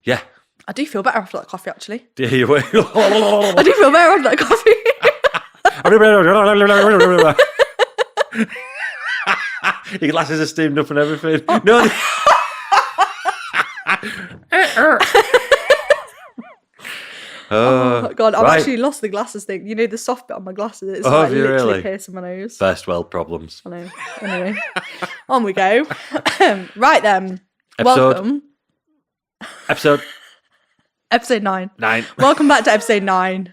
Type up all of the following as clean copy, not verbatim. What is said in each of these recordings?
Yeah. I do feel better after that coffee, actually. Yeah, you will. I do feel better after that coffee. Your glasses are steamed up and everything. No. Oh, God, I've right. actually lost the glasses thing. You know, the soft bit on my glasses. It's Oh, like have you literally really? piercing my nose. First world problems. I know. Anyway, on we go. Right then. Welcome. Episode Episode 9. 9. Welcome back to episode 9.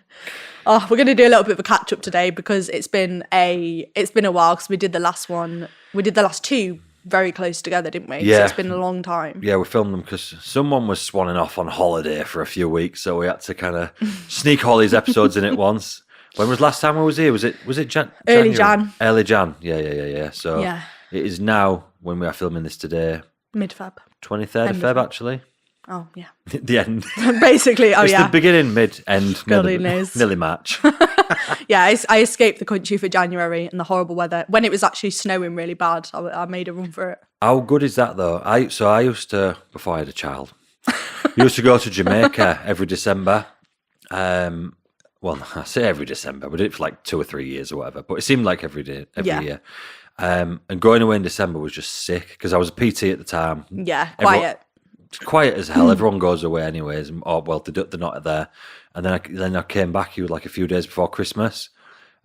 Oh, we're going to do a little bit of a catch up today because it's been a while because we did the last one. We did the last two very close together, didn't we? Yeah. So it's been a long time. Yeah, we filmed them because someone was swanning off on holiday for a few weeks, so we had to kind of sneak all these episodes in at once. When was last time I was here? Was it Jan? Early January? Jan. Early Jan. Yeah. So Yeah. it is now, when we are filming this today, Mid-Feb. 23rd of Feb, actually. Oh, yeah. The end. Basically, It's yeah. the beginning, mid, end, God only knows. nearly March. Yeah, I escaped the country for January and the horrible weather. When it was actually snowing really bad, I made a run for it. How good is that, though? I used to, before I had a child, used to go to Jamaica every December. Well, I say every December, we did it for like 2 or 3 years or whatever, but it seemed like every year. And going away in December was just sick because I was a PT at the time. Yeah, quiet. Quiet as hell. Everyone goes away anyways. Or, well, they're not there. And then I came back here like a few days before Christmas.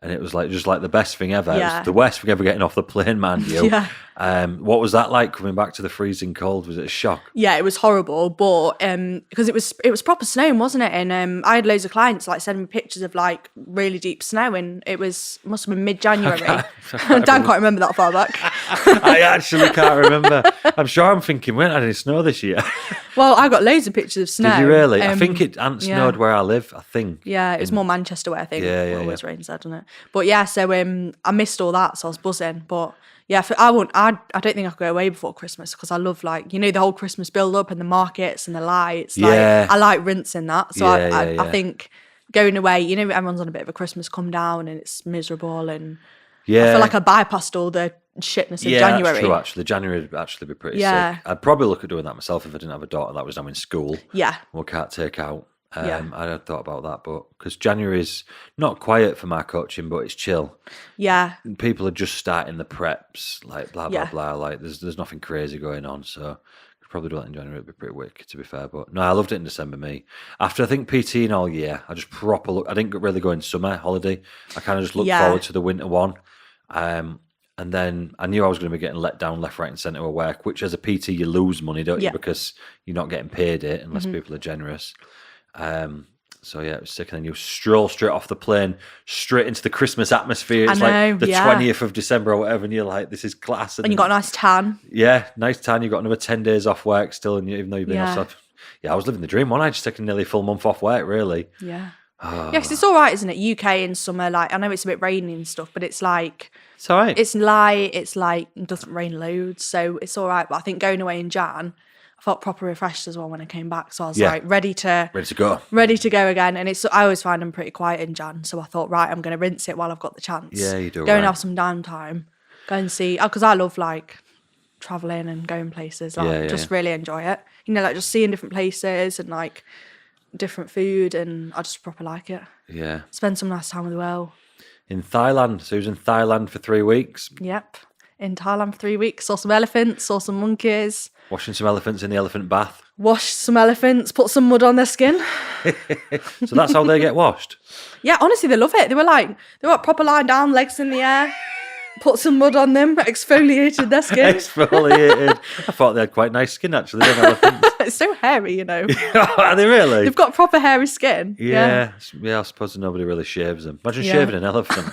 And it was like just like the best thing ever. Yeah. It was the worst thing ever getting off the plane, mind you. Yeah. What was that like coming back to the freezing cold? Was it a shock? Yeah, it was horrible, but because it was proper snowing, wasn't it? And I had loads of clients like sending me pictures of like really deep snow, and it must have been mid-January. Dan can't remember that far back. I actually can't remember. I'm sure I'm thinking, we haven't had any snow this year. Well, I got loads of pictures of snow. Did you really? I think it hadn't snowed where I live, I think. Yeah, it was more Manchester way, I think. Yeah, it always rains there, doesn't it? But yeah, so I missed all that, so I was buzzing. But yeah, I don't think I could go away before Christmas because I love like, you know, the whole Christmas build up and the markets and the lights. Like, Yeah. I like rinsing that. So Yeah. I think going away, you know, everyone's on a bit of a Christmas come down and it's miserable, and Yeah. I feel like I bypassed all the shitness of Yeah, January. that's true, actually. January would actually be pretty Yeah. sick. I'd probably look at doing that myself if I didn't have a daughter that was now in school. Yeah. Or can't take out. Yeah. I had thought about that, but because January is not quiet for my coaching, but it's chill. Yeah. People are just starting the preps, like blah, blah, Yeah. blah. Like there's nothing crazy going on, so could probably do that in January. It'd be pretty wicked, to be fair. But no, I loved it in December, me. After I think PTing all year, I just proper look. I didn't really go in summer holiday. I kind of just looked forward to the winter one. And then I knew I was going to be getting let down left, right, and centre of work, which as a PT, you lose money, don't you? Because you're not getting paid it unless people are generous. So yeah, it was sick. And then you stroll straight off the plane, straight into the Christmas atmosphere. It's like the 20th of December or whatever, and you're like, this is class. And you got a nice tan. Yeah, nice tan. You got another 10 days off work still, and even though you've been off. Yeah, I was living the dream. One, I just taken nearly a full month off work, really. Yeah. Yeah, because it's all right, isn't it? UK in summer, like, I know it's a bit rainy and stuff, but it's like... It's all right. It's light, it's like, it doesn't rain loads, so it's all right. But I think going away in Jan, I felt proper refreshed as well when I came back. So I was like, ready to go again. And I always find them pretty quiet in Jan. So I thought, right, I'm going to rinse it while I've got the chance. Yeah, you do. Go and have some downtime. Go and see, because I love like traveling and going places. Like, just really enjoy it. You know, like just seeing different places and like different food, and I just proper like it. Yeah. Spend some nice time as well. In Thailand. So he was in Thailand for 3 weeks. Yep. In Thailand for 3 weeks. Saw some elephants, saw some monkeys. Washing some elephants in the elephant bath. Washed some elephants, put some mud on their skin. So that's how they get washed? Yeah, honestly, they love it. They were proper lying down, legs in the air, put some mud on them, exfoliated their skin. Exfoliated. I thought they had quite nice skin, actually, them elephants. It's so hairy, you know. Are they really? They've got proper hairy skin. Yeah, I suppose nobody really shaves them. Imagine shaving an elephant.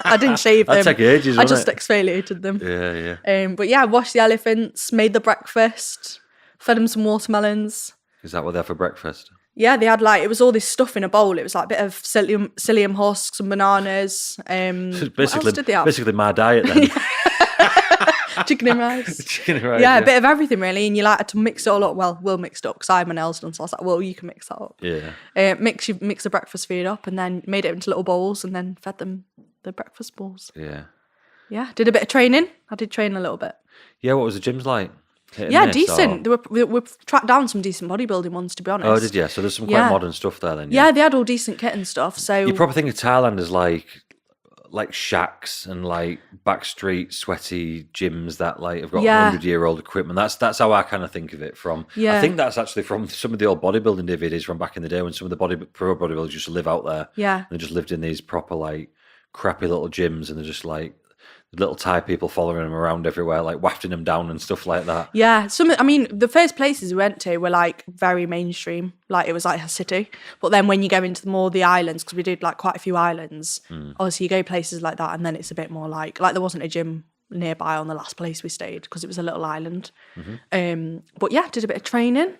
I didn't shave them. That'd take ages, I just wouldn't exfoliated them. Yeah. But yeah, washed the elephants, made the breakfast, fed them some watermelons. Is that what they have for breakfast? Yeah, they had it was all this stuff in a bowl. It was like a bit of psyllium husks and bananas. What else did they have? Basically my diet then. Chicken and rice. Chicken and rice. Yeah, a bit of everything really. And you had to mix it all up. Well, we'll mix it up because I had my nails done. So I was like, well, you can mix that up. Yeah. Mix the breakfast food up and then made it into little bowls and then fed them the breakfast bowls. Yeah. Yeah, did a bit of training. I did train a little bit. Yeah, what was the gyms like? Yeah, decent. We tracked down some decent bodybuilding ones, to be honest. Oh, did you? So there's some quite modern stuff there then. Yeah, they had all decent kit and stuff. So you probably think of Thailand as like shacks and like backstreet sweaty gyms that like have got 100-year-old equipment. That's how I kind of think of it from. I think that's actually from some of the old bodybuilding DVDs from back in the day when some of the pro bodybuilders used to live out there. Yeah. And they just lived in these proper like crappy little gyms, and they're just like little Thai people following them around everywhere, like wafting them down and stuff like that. Yeah, the first places we went to were like very mainstream, like it was like a city. But then when you go into more the islands, because we did like quite a few islands, obviously you go places like that, and then it's a bit more like there wasn't a gym nearby on the last place we stayed because it was a little island. But yeah, did a bit of training,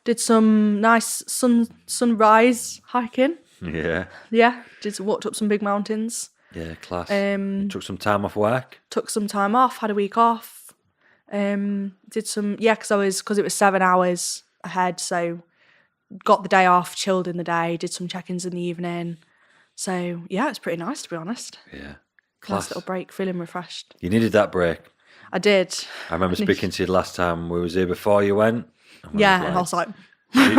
did some nice sunrise hiking. Yeah, walked up some big mountains. Yeah, class. Took some time off work. Took some time off, had a week off. Did some, because it was 7 hours ahead, so got the day off, chilled in the day, did some check-ins in the evening. So yeah, it's pretty nice, to be honest. Yeah, class. Nice little break, feeling refreshed. You needed that break. I did. I remember speaking to you last time we was here before you went. And I was like...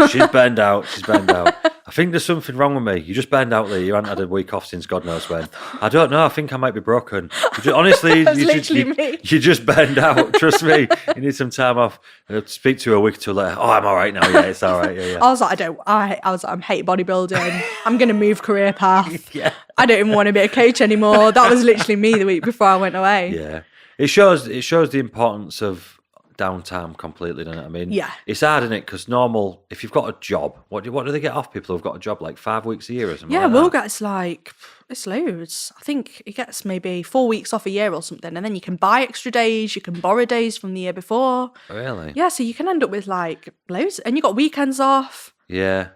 She's burned out. I think there's something wrong with me. You just burned out, Lee. You haven't had a week off since God knows when. I don't know. I think I might be broken. Honestly, you just burned out. Trust me. You need some time off. And I'll speak to you a week or two later. Oh, I'm all right now. Yeah, it's all right. Yeah. I was like, I'm hate bodybuilding. I'm going to move career path. Yeah. I don't even want to be a coach anymore. That was literally me the week before I went away. Yeah. It shows the importance of downtime completely, doesn't it? I mean, it's hard, isn't it? Because if you've got a job, what do they get off people who've got a job like 5 weeks a year or something? Yeah, Will gets it's loads. I think he gets maybe 4 weeks off a year or something, and then you can buy extra days, you can borrow days from the year before. Really? Yeah, so you can end up with like loads, and you got weekends off. Yeah.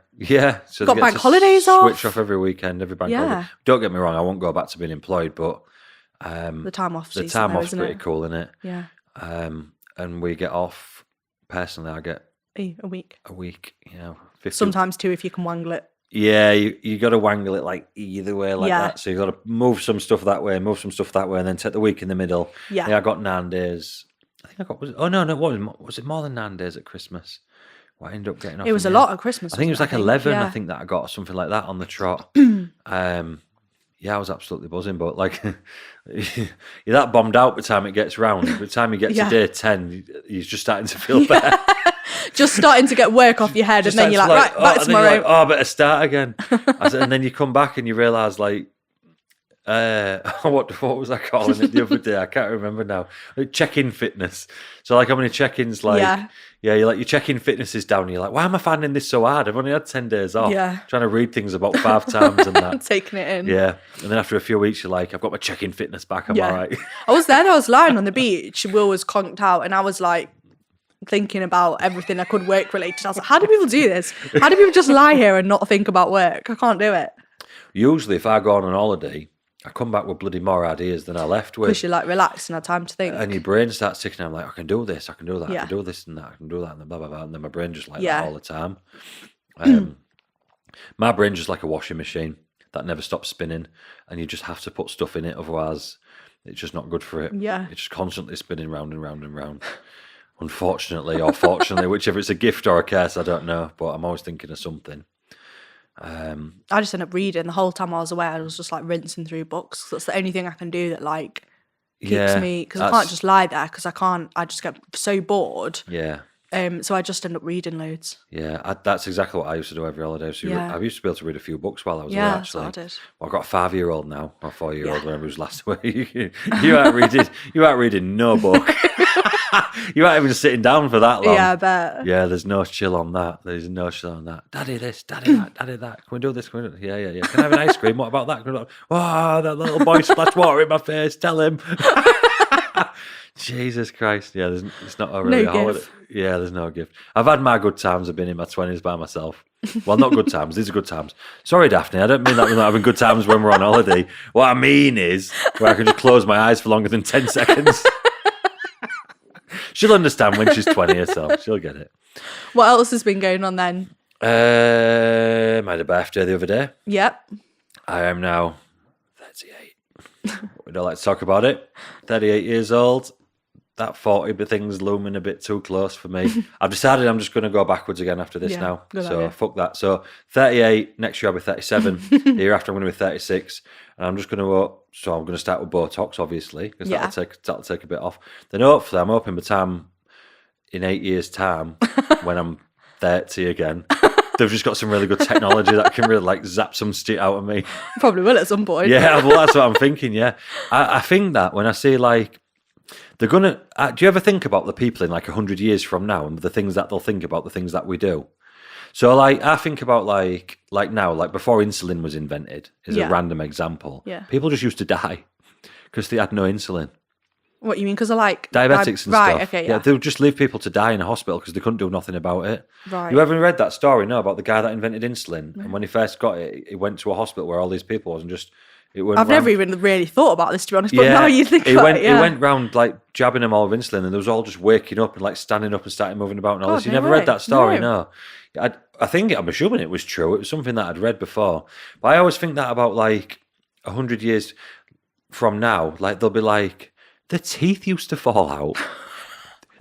So got bank holidays off. Switch off every weekend, every bank holiday. Don't get me wrong, I won't go back to being employed, but the time off. The time off's pretty cool, isn't it? Yeah. And we get off. Personally, I get a week. 50. Sometimes 2 if you can wangle it. Yeah, you got to wangle it like either way like that. So you got to move some stuff that way, and then take the week in the middle. Yeah, I got 9 days. I think I got was it more than 9 days at Christmas? What I ended up getting off. It was a lot at Christmas. I think it was like 11. I think that I got something like that on the trot. Yeah, I was absolutely buzzing, but like you're that bombed out by the time it gets round. By the time you get to day 10, you're just starting to feel better. Just starting to get work off your head, and then you're like, right, back tomorrow. I better start again. And then you come back and you realise, like, what was I calling it the other day? I can't remember now. Like check-in fitness. So like how many check-ins, like you're like your check-in fitness is down. And you're like, why am I finding this so hard? I've only had 10 days off. Yeah, trying to read things about 5 times and that. Taking it in. Yeah, and then after a few weeks, you're like, I've got my check-in fitness back. I'm all right. I was lying on the beach. Will was conked out, and I was like thinking about everything I could work related. I was like, how do people do this? How do people just lie here and not think about work? I can't do it. Usually, if I go on an holiday, I come back with bloody more ideas than I left with. Because you're like relaxed and had time to think. And your brain starts ticking. I'm like, I can do this, I can do that, I can do this and that, I can do that, and then blah, blah, blah. And then my brain just like that all the time. My brain's just like a washing machine that never stops spinning, and you just have to put stuff in it, otherwise it's just not good for it. Yeah. It's just constantly spinning round and round and round. Unfortunately or fortunately, whichever it's a gift or a curse, I don't know, but I'm always thinking of something. I just end up reading the whole time I was away. I was just like rinsing through books. That's the only thing I can do that like keeps me, because I can't just lie there because I just get so bored. Yeah. So I just end up reading loads. Yeah, that's exactly what I used to do every holiday. So I used to be able to read a few books while I was away, actually. That's what I did. Well, I've got a 5-year-old now, or 4-year-old, whenever it was last week. You aren't reading no book. You aren't even sitting down for that long. Yeah, I bet. Yeah, there's no chill on that. There's no chill on that. Daddy this, daddy that, daddy that. Can we do this? Can we do this? Yeah. Can I have an ice cream? What about that? Oh, that little boy splashed water in my face. Tell him. Jesus Christ. Yeah, it's not a really holiday. Yeah, there's no gift. I've had my good times. I've been in my 20s by myself. Well, not good times. These are good times. Sorry, Daphne. I don't mean that we're not having good times when we're on holiday. What I mean is where I can just close my eyes for longer than 10 seconds. She'll understand when she's 20 herself. She'll get it. What else has been going on then? I had a birthday the other day. Yep. I am now 38. We don't like to talk about it. 38 years old. that 40 thing's looming a bit too close for me. I've decided I'm just going to go backwards again after this now. So idea. fuck that. So 38, next year I'll be 37. The year after I'm going to be 36. And I'm just going to, so I'm going to start with Botox, obviously, because that'll take a bit off. Then hopefully I'm hoping by the time, in 8 years' time, when I'm 30 again, they've just got some really good technology that can really like zap some shit out of me. Probably will at some point. Yeah, well, that's what I'm thinking, yeah. I think that when I say like, they're going to, do you ever think about the people in like 100 years from now and the things that they'll think about, the things that we do? So like, I think about like now, like before insulin was invented, is a random example. Yeah. People just used to die because they had no insulin. What you mean? Because of like diabetics and stuff. Right, okay, yeah. They would just leave people to die in a hospital because they couldn't do nothing about it. Right. You ever read that story? No, about the guy that invented insulin, and when he first got it, he went to a hospital where all these people was, and just I've never even really thought about this, to be honest. But now you think about it, he went round like jabbing them all with insulin, and they was all just waking up and like standing up and starting moving about and all this. You never read that story, no? I think I'm assuming it was true. It was something that I'd read before, but I always think that about like 100 years from now, like they'll be like, the teeth used to fall out.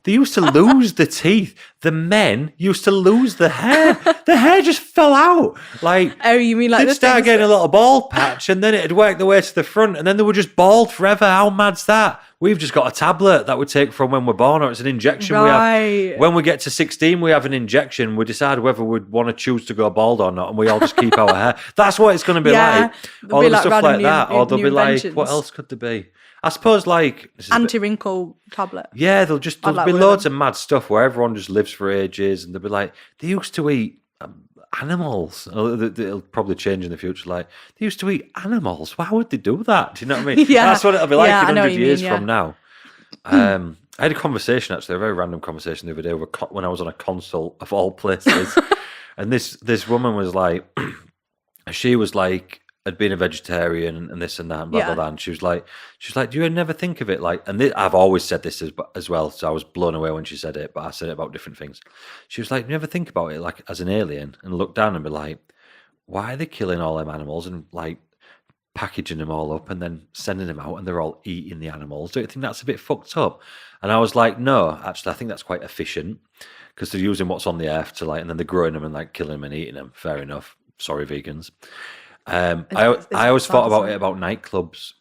They used to lose the teeth. The men used to lose the hair. The hair just fell out. Like, oh, you mean like they'd start getting a little bald patch, and then it'd work the way to the front, and then they were just bald forever. How mad's that? We've just got a tablet that we take from when we're born, or it's an injection. Right. When we get to 16, we have an injection. We decide whether we'd want to choose to go bald or not, and we all just keep our hair. That's what it's going to be like. Or like stuff like that. Or they'll be like, what else could there be? I suppose like anti-wrinkle tablet. Yeah, there'll be loads of mad stuff where everyone just lives for ages, and they'll be like, they used to eat animals. It'll probably change in the future. Like, they used to eat animals. Why would they do that? Do you know what I mean? Yeah, that's what it'll be like in 100 years from now. I had a conversation, actually, a very random conversation the other day when I was on a consult of all places, and this woman was like, she was like, had been a vegetarian and this and that and blah blah blah, and she was like, do you never think of it like? And I've always said this as well, so I was blown away when she said it, but I said it about different things. She was like, you never think about it like as an alien and look down and be like, why are they killing all them animals and like packaging them all up and then sending them out and they're all eating the animals? Don't you think that's a bit fucked up? And I was like, no, actually, I think that's quite efficient because they're using what's on the earth to like, and then they're growing them and like killing them and eating them. Fair enough. Sorry, vegans. I always thought about it about nightclubs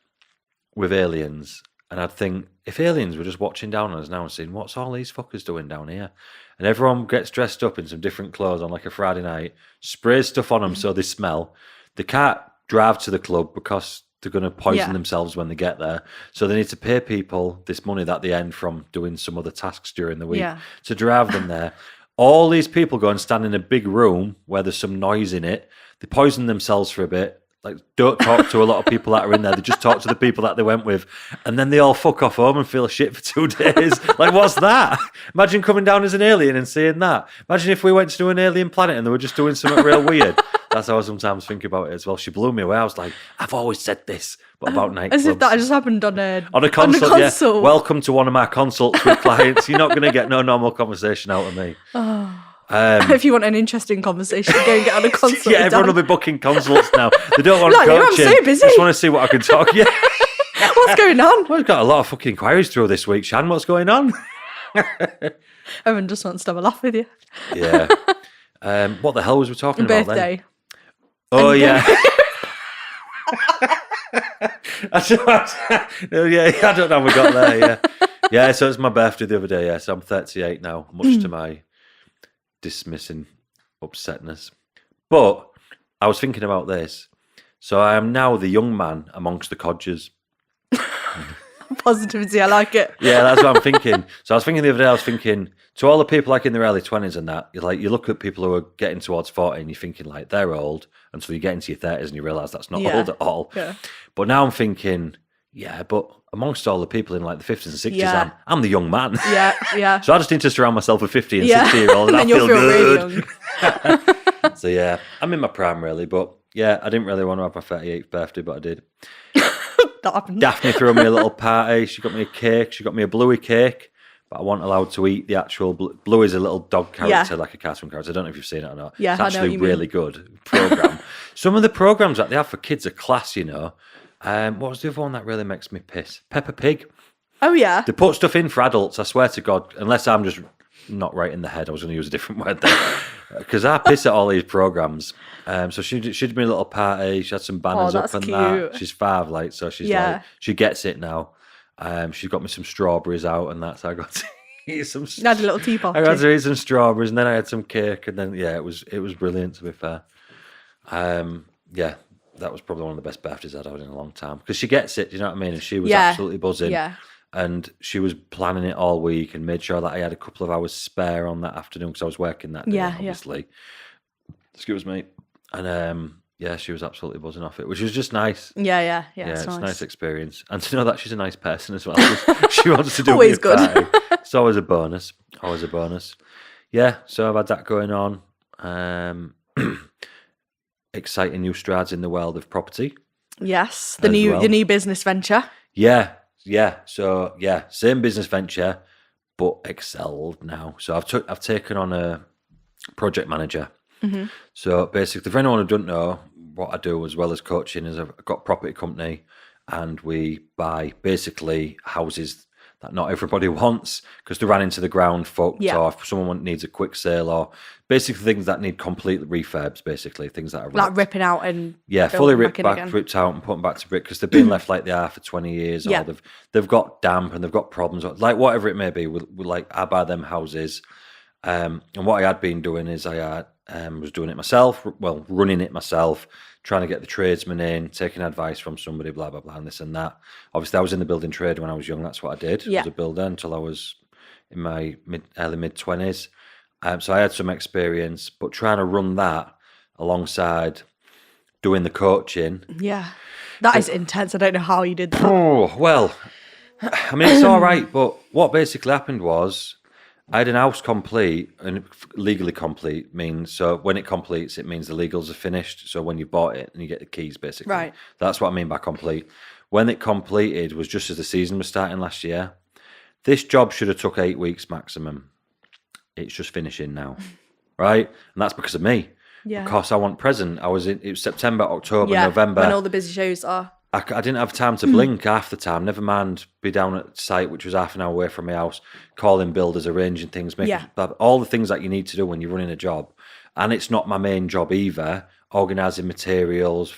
with aliens, and I'd think if aliens were just watching down on us now and saying, what's all these fuckers doing down here? And everyone gets dressed up in some different clothes on like a Friday night, sprays stuff on them so they smell. They can't drive to the club because they're going to poison themselves when they get there. So they need to pay people this money that they earn from doing some other tasks during the week to drive them there. All these people go and stand in a big room where there's some noise in it. They poison themselves for a bit. Like, don't talk to a lot of people that are in there. They just talk to the people that they went with. And then they all fuck off home and feel shit for 2 days. Like, what's that? Imagine coming down as an alien and seeing that. Imagine if we went to an alien planet and they were just doing something real weird. That's how I sometimes think about it as well. She blew me away. I was like, I've always said this, but about nightclubs. As if that just happened on a consult. Yeah. Welcome to one of my consults with clients. You're not going to get no normal conversation out of me. Oh. If you want an interesting conversation, go and get on a consult. Yeah, everyone will be booking consults now. They don't want coaching. I'm so busy. Just want to see what I can talk. Yeah. What's going on? Well, we've got a lot of fucking inquiries through this week, Shan. What's going on? Everyone just wants to have a laugh with you. Yeah. What the hell was we talking about then? Birthday. Oh, yeah. I don't know how we got there, yeah. Yeah, so it's my birthday the other day, yeah. So I'm 38 now, much to my dismissing upsetness. But I was thinking about this. So I am now the young man amongst the codgers. Positivity, I like it. Yeah, that's what I'm thinking. So I was thinking the other day, to all the people like in their early 20s and that, you look at people who are getting towards 40 and you're thinking like they're old, and so you get into your 30s and you realise that's not old at all. Yeah. But now I'm thinking, yeah, but amongst all the people in like the 50s and 60s, I'm the young man. Yeah, yeah. So I just need to surround myself with 50 and 60-year-olds and I feel good. Really young. So yeah, I'm in my prime really, but yeah, I didn't really want to have my 38th birthday, but I did. That happened. Daphne threw me a little party. She got me a cake. She got me a Bluey cake, but I wasn't allowed to eat the actual... Bluey's a little dog character, like a cartoon character. I don't know if you've seen it or not. Yeah, it's actually really good program. Some of the programs that they have for kids are class, you know. What was the other one that really makes me piss? Peppa Pig. Oh, yeah. They put stuff in for adults, I swear to God, unless I'm just not right in the head. I was going to use a different word there. Because I piss at all these programs. So she did me a little party. She had some banners up and cute. that. She's 5, like, so she's like, she gets it now. She's got me some strawberries out and that, so I got to eat some. You had a little teapot. I got to eat some strawberries, and then I had some cake, and then it was brilliant, to be fair. That was probably one of the best birthdays I'd had in a long time, because she gets it. Do you know what I mean? And she was absolutely buzzing. Yeah. And she was planning it all week and made sure that I had a couple of hours spare on that afternoon because I was working that day, obviously. Excuse me. And she was absolutely buzzing off it, which was just nice. Yeah, it's a nice experience. And to know that she's a nice person as well. She wants to do always good. Party. It's always a bonus. Always a bonus. Yeah, so I've had that going on. Exciting new strides in the world of property. Yes, the new business venture. Yeah. So same business venture, but excelled now. So I've taken on a project manager. Mm-hmm. So basically, for anyone who doesn't know, what I do as well as coaching is I've got a property company, and we buy basically houses that not everybody wants because they ran into the ground, fucked, or if someone needs a quick sale, or basically things that need complete refurbs, basically things that are like ripping out and fully ripped out and put them back to brick because they've been left like they are for 20 years, or they've got damp and they've got problems, like whatever it may be. I buy them houses, and what I had been doing is I was doing it myself, running it myself, trying to get the tradesmen in, taking advice from somebody, blah, blah, blah, and this and that. Obviously, I was in the building trade when I was young. That's what I did. I was a builder until I was in my early mid-20s. So I had some experience, but trying to run that alongside doing the coaching. Yeah, that is intense. I don't know how you did that. Oh, well, I mean, it's all right, but what basically happened was I had an house complete, and legally complete means, so when it completes, it means the legals are finished. So when you bought it and you get the keys, basically. Right. That's what I mean by complete. When it completed was just as the season was starting last year. This job should have took 8 weeks maximum. It's just finishing now, right? And that's because of me. Yeah. Because I want present. It was September, October, November. When all the busy shows are. I didn't have time to blink half the time, never mind be down at site, which was half an hour away from my house, calling builders, arranging things, all the things that you need to do when you're running a job. And it's not my main job either, organising materials,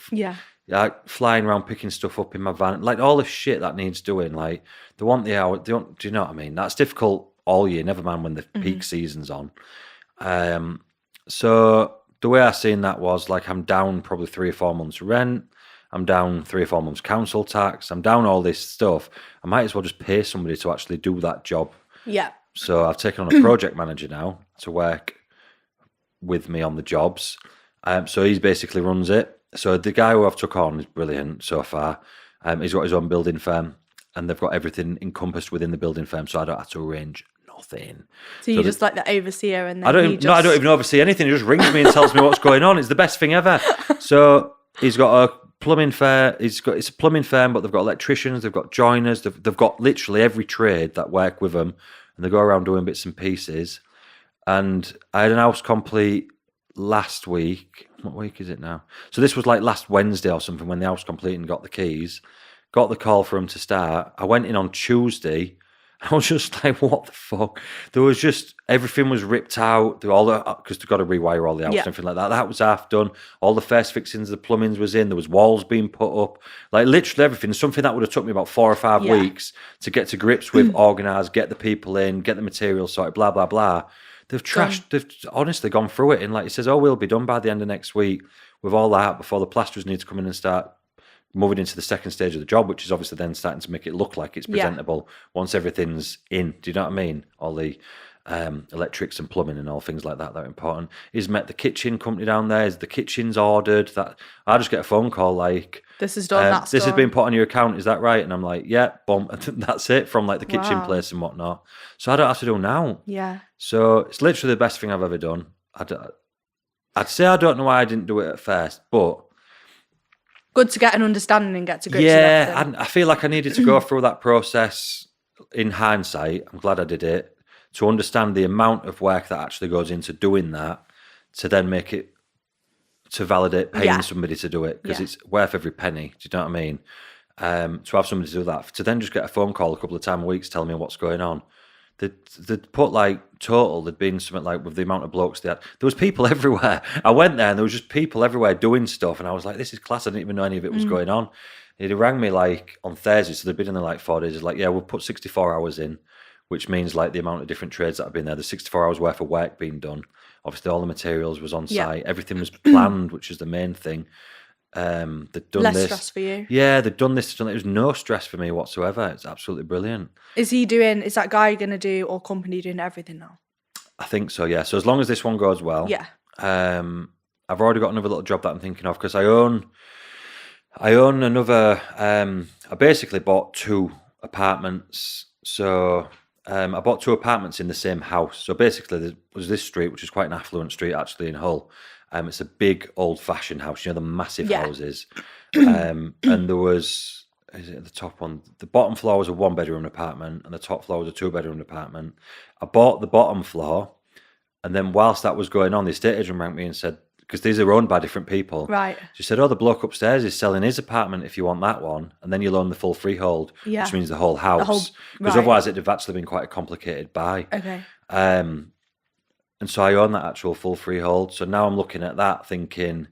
flying around picking stuff up in my van, like all the shit that needs doing. Like they want the hour, do you know what I mean? That's difficult all year, never mind when the peak season's on. So the way I seen that was like I'm down probably 3 or 4 months rent. I'm down 3 or 4 months council tax. I'm down all this stuff. I might as well just pay somebody to actually do that job. Yeah. So I've taken on a project manager now to work with me on the jobs. So he basically runs it. So the guy who I've took on is brilliant so far. He's got his own building firm, and they've got everything encompassed within the building firm. So I don't have to arrange nothing. So you're just like the overseer, and then I don't even oversee anything. He just rings me and tells me what's going on. It's the best thing ever. So he's got a plumbing firm. It's a plumbing firm, but they've got electricians, they've got joiners, they've got literally every trade that work with them, and they go around doing bits and pieces. And I had an house complete last week. What week is it now? So this was like last Wednesday or something when the house complete and got the keys. Got the call for him to start. I went in on Tuesday. I was just like, what the fuck? There was just, everything was ripped out. Because they've got to rewire all the house and everything like that. That was half done. All the first fixings, the plumbing was in. There was walls being put up. Like literally everything. Something that would have took me about 4 or 5 weeks to get to grips with, organise, get the people in, get the materials sorted, blah, blah, blah. They've honestly gone through it. And like he says, we'll be done by the end of next week with all that before the plasterers need to come in and start moving into the second stage of the job, which is obviously then starting to make it look like it's presentable once everything's in. Do you know what I mean? All the electrics and plumbing and all things like that are important. He's met the kitchen company down there. The kitchen's ordered. That I just get a phone call like, this is done. This has been put on your account. Is that right? And I'm like, yeah, boom. That's it from like the kitchen place and whatnot. So I don't have to do now. Yeah. So it's literally the best thing I've ever done. I'd say I don't know why I didn't do it at first, but good to get an understanding and get to grips with everything. I feel like I needed to go through that process in hindsight. I'm glad I did it, to understand the amount of work that actually goes into doing that, to then make it, to validate paying somebody to do it, because it's worth every penny. Do you know what I mean? to have somebody to do that, to then just get a phone call a couple of times a week telling me what's going on. They'd put like total, there'd been something like with the amount of blokes they had. There was people everywhere. I went there and there was just people everywhere doing stuff. And I was like, this is class. I didn't even know any of it was going on. He'd rang me like on Thursday. So they'd been in there like 4 days. He's like, yeah, we'll put 64 hours in, which means like the amount of different trades that have been there. There's 64 hours worth of work being done. Obviously all the materials was on site. Everything was planned, which is the main thing. They'd done Less this. stress for you. Yeah, they'd done this. There was no stress for me whatsoever. It's absolutely brilliant. Is that guy going to do, or company doing everything now? I think so, yeah. So as long as this one goes well. Yeah. I've already got another little job that I'm thinking of because I own another, I basically bought 2 apartments. So I bought 2 apartments in the same house. So basically there was this street, which is quite an affluent street actually in Hull. It's a big old-fashioned house, the massive houses. And there was, is it the top one? The bottom floor was a 1-bedroom apartment, and the top floor was a 2-bedroom apartment. I bought the bottom floor, and then whilst that was going on, the estate agent rang me and said, because these are owned by different people. Right. She said, the bloke upstairs is selling his apartment if you want that one, and then you'll own the full freehold, which means the whole house. Because otherwise it'd have actually been quite a complicated buy. Okay. And so I own that actual full freehold. So now I'm looking at that thinking,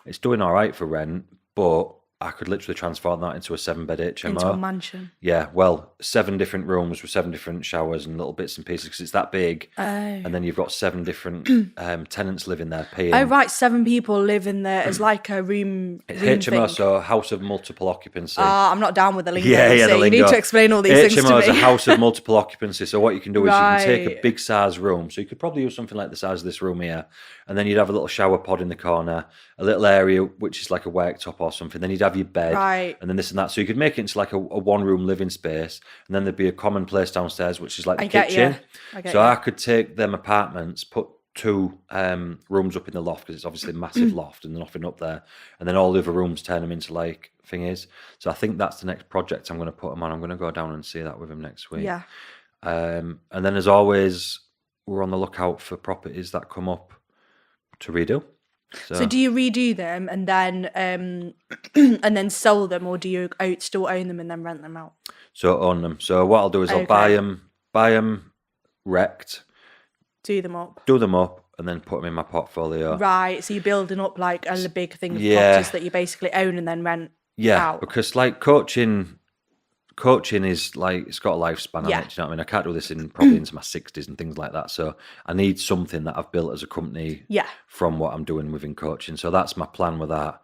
it's doing all right for rent, but I could literally transform that into a 7-bed HMO. Into a mansion. Yeah, well, 7 different rooms with 7 different showers and little bits and pieces because it's that big. Oh. And then you've got 7 different tenants living there paying. Oh, right, 7 people live in there as like a room. It's room HMO, thing. so house of multiple occupancy. I'm not down with the lingo. Yeah, so the lingo. You need to explain all these things to me. HMO is a house of multiple occupancy. So what you can do is you can take a big size room. So you could probably use something like the size of this room here. And then you'd have a little shower pod in the corner, a little area which is like a worktop or something. Then you'd have your bed. Right. And then this and that. So you could make it into like a 1-room living space. And then there'd be a common place downstairs, which is like the kitchen. I could take them apartments, put 2 rooms up in the loft, because it's obviously a massive loft and nothing up there. And then all the other rooms turn them into like thingies. So I think that's the next project I'm going to put them on. I'm going to go down and see that with him next week. Yeah. And then as always, we're on the lookout for properties that come up to redo. So do you redo them and then sell them, or do you still own them and then rent them out? So own them. So what I'll do is I'll buy them wrecked, do them up, and then put them in my portfolio. Right. So you're building up like a big thing of properties that you basically own and then rent out. Because like coaching is like, it's got a lifespan on it. Do you know what I mean? I can't do this probably into my 60s and things like that. So I need something that I've built as a company from what I'm doing within coaching. So that's my plan with that.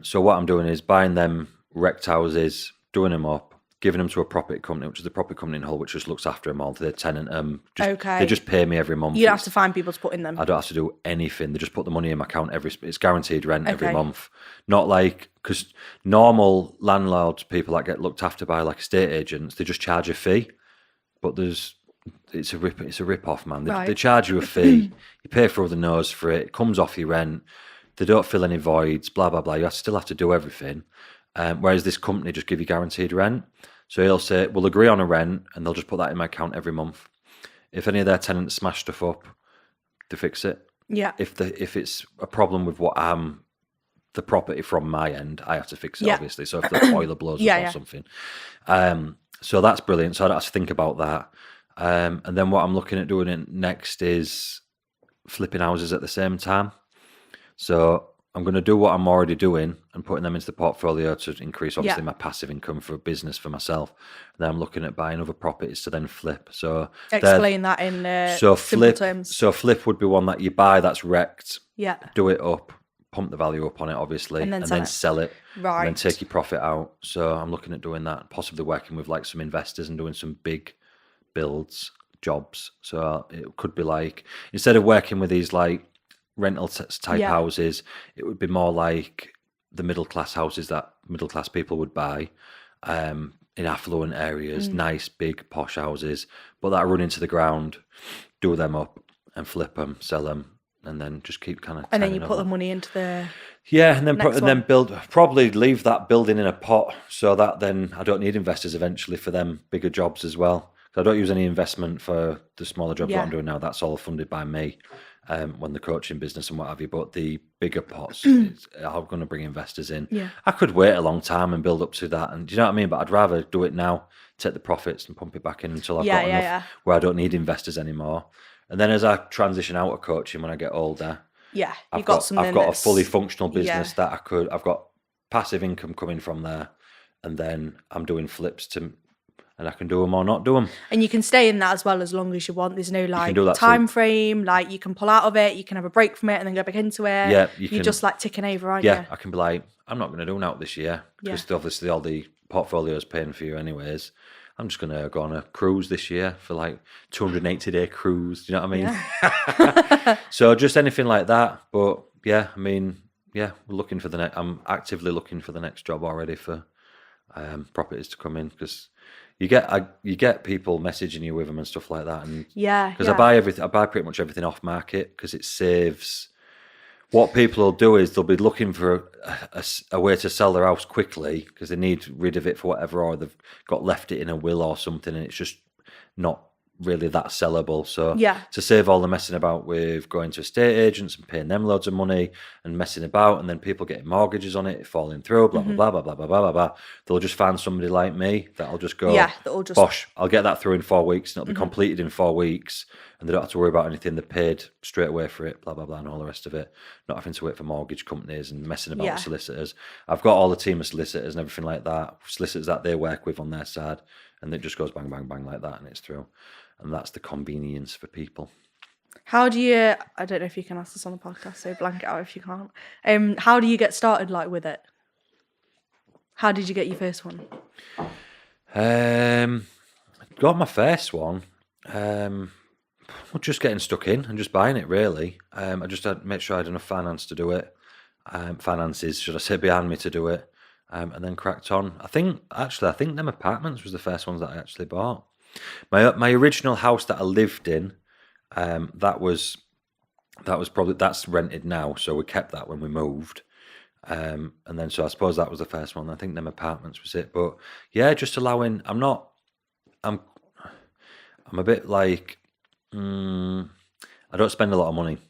So what I'm doing is buying them wrecked houses, doing them up, giving them to a property company, which is the property company in Hull, which just looks after them all. They tenant them. They just pay me every month. You don't have to find people to put in them. I don't have to do anything. They just put the money in my account it's guaranteed rent every month. Not like, because normal landlords, people that get looked after by like estate agents, they just charge a fee. But it's a rip off, man. They charge you a fee. You pay for all the nose for it. It comes off your rent. They don't fill any voids, blah, blah, blah. You still have to do everything. Whereas this company just give you guaranteed rent. So he'll say, we'll agree on a rent, and they'll just put that in my account every month. If any of their tenants smash stuff up, they fix it. Yeah. If it's a problem with what the property from my end, I have to fix it, obviously. So if the boiler blows up or something. So that's brilliant. So I don't have to think about that. And then what I'm looking at doing next is flipping houses at the same time. So I'm going to do what I'm already doing and putting them into the portfolio to increase, obviously, my passive income for a business for myself. And then I'm looking at buying other properties to then flip. So explain that in simple terms. So flip would be one that you buy that's wrecked, do it up, pump the value up on it, obviously, and then sell it, right, and then take your profit out. So I'm looking at doing that, possibly working with like some investors and doing some big builds, jobs. So it could be like, instead of working with these like rental type houses, it would be more like the middle class houses that middle class people would buy in affluent areas, nice big posh houses, but that run into the ground, do them up and flip them, sell them, and then just keep kind of. And then you put the money into the. Yeah, and then probably leave that building in a pot so that then I don't need investors eventually for them bigger jobs as well. I don't use any investment for the smaller jobs that Yeah. I'm doing now. That's all funded by me. When the coaching business and what have you, but the bigger pots, I'm going to bring investors in. Yeah. I could wait a long time and build up to that, and do you know what I mean? But I'd rather do it now, take the profits and pump it back in until I've got enough where I don't need investors anymore. And then as I transition out of coaching when I get older, I've got a fully functional business that I've got passive income coming from there, and then I'm doing flips and I can do them or not do them. And you can stay in that as well as long as you want. There's no like time frame. Like you can pull out of it, you can have a break from it and then go back into it. Yeah, you're just like ticking over, aren't you? Yeah, I can be like, I'm not going to do an out this year because obviously all the portfolio is paying for you anyways. I'm just going to go on a cruise this year for like 280-day cruise. Do you know what I mean? Yeah. So just anything like that. But yeah, I mean, we're looking for I'm actively looking for the next job already for properties to come in because you get people messaging you with them and stuff like that, and because I buy pretty much everything off market because it saves. What people will do is they'll be looking for a way to sell their house quickly because they need rid of it for whatever, or they've left it in a will or something, and it's just not really that sellable. So to save all the messing about with going to estate agents and paying them loads of money and messing about, and then people getting mortgages on it, falling through, blah blah blah blah blah blah blah blah. They'll just find somebody like me that'll just go, bosh, I'll get that through in 4 weeks, and it'll be completed in 4 weeks, and they don't have to worry about anything. They're paid straight away for it, blah blah blah, and all the rest of it. Not having to wait for mortgage companies and messing about with solicitors. I've got all the team of solicitors and everything like that, solicitors that they work with on their side, and it just goes bang bang bang like that, and it's through. And that's the convenience for people. How do you, I don't know if you can ask this on the podcast, so blank it out if you can't. How do you get started like with it? How did you get your first one? Got my first one. Just getting stuck in and just buying it really. I just had to make sure I had enough finance to do it. Finances, should I say, behind me to do it. And then cracked on. I think them apartments was the first ones that I actually bought. My original house that I lived in, that's rented now, so we kept that when we moved, and then so I suppose that was the first one. I think them apartments was it, but yeah, just allowing. I'm a bit like, I don't spend a lot of money. Do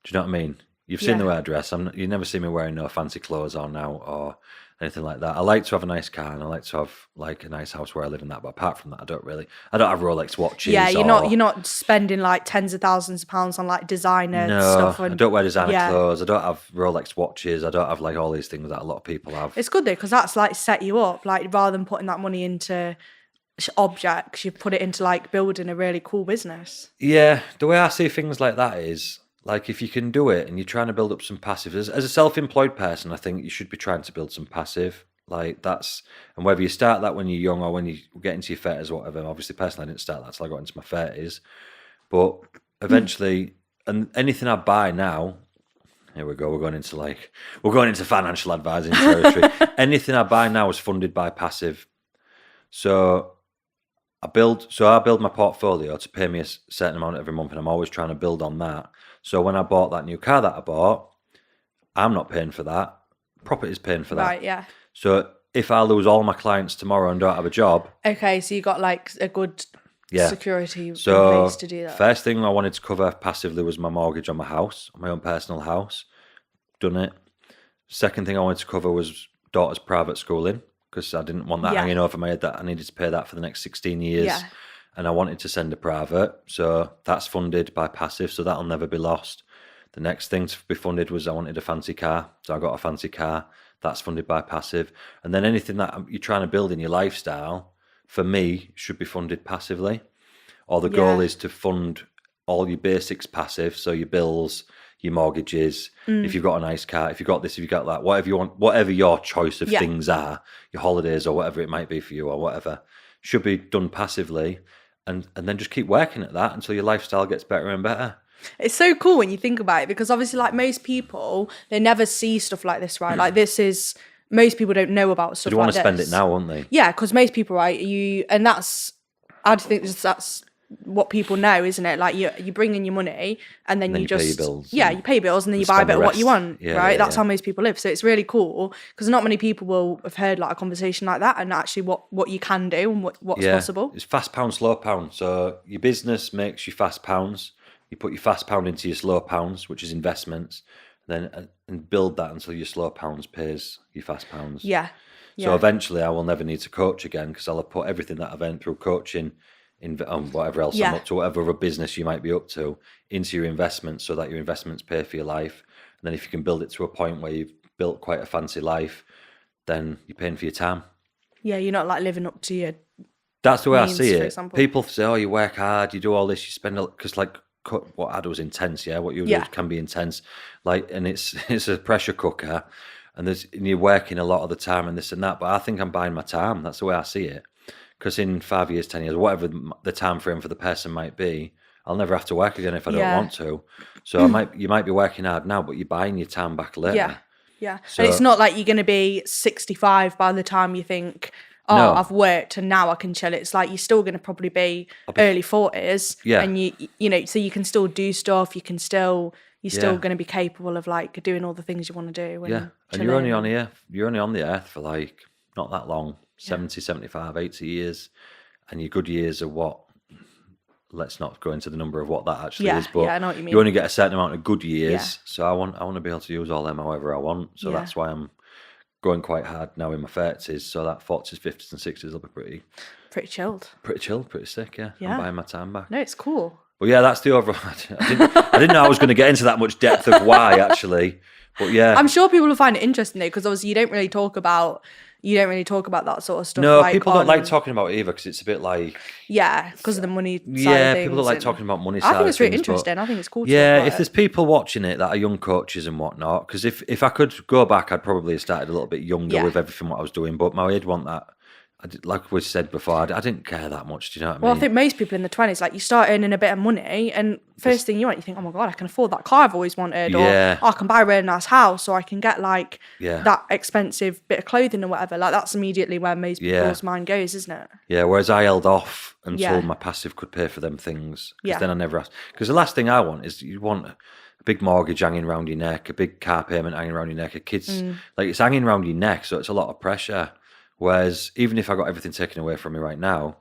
you know what I mean? You've seen the way I dress. You never see me wearing no fancy clothes on now or anything like that. I like to have a nice car and I like to have like a nice house where I live in that. But apart from that, I don't have Rolex watches. Yeah, you're not spending like tens of thousands of pounds on like designer stuff. I don't wear designer clothes. I don't have Rolex watches. I don't have like all these things that a lot of people have. It's good though because that's like set you up. Like rather than putting that money into objects, you put it into like building a really cool business. Yeah, the way I see things like that is, like, if you can do it and you're trying to build up some passive, as a self-employed person, I think you should be trying to build some passive. Like and whether you start that when you're young or when you get into your 30s or whatever. Obviously, personally, I didn't start that until I got into my 30s. But eventually, and anything I buy now, here we go, we're going into financial advising territory. Anything I buy now is funded by passive. So I build my portfolio to pay me a certain amount every month, and I'm always trying to build on that. So when I bought that new car that I bought, I'm not paying for that. Property's paying for that. Right, yeah. So if I lose all my clients tomorrow and don't have a job... Okay, so you got like a good security in place to do that. First thing I wanted to cover passively was my mortgage on my house, my own personal house. Done it. Second thing I wanted to cover was daughter's private schooling, because I didn't want that hanging over my head that I needed to pay that for the next 16 years. Yeah. And I wanted to send her private. So that's funded by passive, so that'll never be lost. The next thing to be funded was I wanted a fancy car. So I got a fancy car. That's funded by passive. And then anything that you're trying to build in your lifestyle, for me, should be funded passively. Or the goal is to fund all your basics passive. So your bills, your mortgages, if you've got a nice car, if you've got this, if you've got that, whatever you want, whatever your choice of things are, your holidays or whatever it might be for you or whatever, should be done passively. And then just keep working at that until your lifestyle gets better and better. It's so cool when you think about it, because obviously like most people, they never see stuff like this, right? Like most people don't know about stuff like this. They want to spend it now, won't they? Yeah, because most people, right, I think that's what people know, isn't it? Like you bring in your money and then you just pay your bills. You pay bills and then you buy a bit of what you want, right? That's how most people live. So it's really cool because not many people will have heard like a conversation like that and actually what you can do and what's possible. It's fast pound, slow pound. So your business makes you fast pounds. You put your fast pound into your slow pounds, which is investments, and build that until your slow pounds pays your fast pounds. Yeah. So eventually I will never need to coach again because I'll have put everything that I've earned through coaching whatever else I'm up to, whatever other business you might be up to, into your investments so that your investments pay for your life. And then if you can build it to a point where you've built quite a fancy life, then you're paying for your time. Yeah, you're not like living up to your That's the way means, I see it. Example. People say, oh, you work hard, you do all this, you spend, because like what I do is intense, what you do can be intense. Like, and it's a pressure cooker and you're working a lot of the time and this and that, but I think I'm buying my time. That's the way I see it. Because in 5 years, 10 years, whatever the time frame for the person might be, I'll never have to work again if I don't want to. So you might be working hard now, but you're buying your time back later. Yeah. So, and it's not like you're going to be 65 by the time you think, I've worked and now I can chill. It's like you're still going to probably be early 40s. Yeah. And you know, so you can still do stuff. You're still going to be capable of like doing all the things you want to do. And you're only on here. You're only on the earth for like not that long. 70, 75, 80 years, and your good years are what? Let's not go into the number of what that actually is, but I know what you mean. You only get a certain amount of good years, so I want to be able to use all them however I want. So that's why I'm going quite hard now in my 30s. So that 40s, 50s, and 60s will be pretty chilled, pretty sick. Yeah. I'm buying my time back. No, it's cool. But yeah, that's the overall. I didn't know I was going to get into that much depth of why actually, but yeah, I'm sure people will find it interesting though because obviously you don't really talk about that sort of stuff. No, like people don't like talking about it either because it's a bit like... Yeah, because of the money side of things. People don't like talking about money side of things. I think it's really interesting. I think it's cool to talk about there's people watching it that are young coaches and whatnot, because if I could go back, I'd probably have started a little bit younger with everything what I was doing, but my head want that. Like we said before, I didn't care that much. Do you know what I mean? Well, I think most people in the 20s, like you start earning a bit of money, and first thing you want, you think, oh my God, I can afford that car I've always wanted, or I can buy a really nice house, or I can get like that expensive bit of clothing or whatever. Like that's immediately where most people's mind goes, isn't it? Yeah, whereas I held off until my passive could pay for them things. Because then I never asked. Because the last thing I want is you want a big mortgage hanging around your neck, a big car payment hanging around your neck, a kid's, like it's hanging around your neck, so it's a lot of pressure. Whereas even if I got everything taken away from me right now,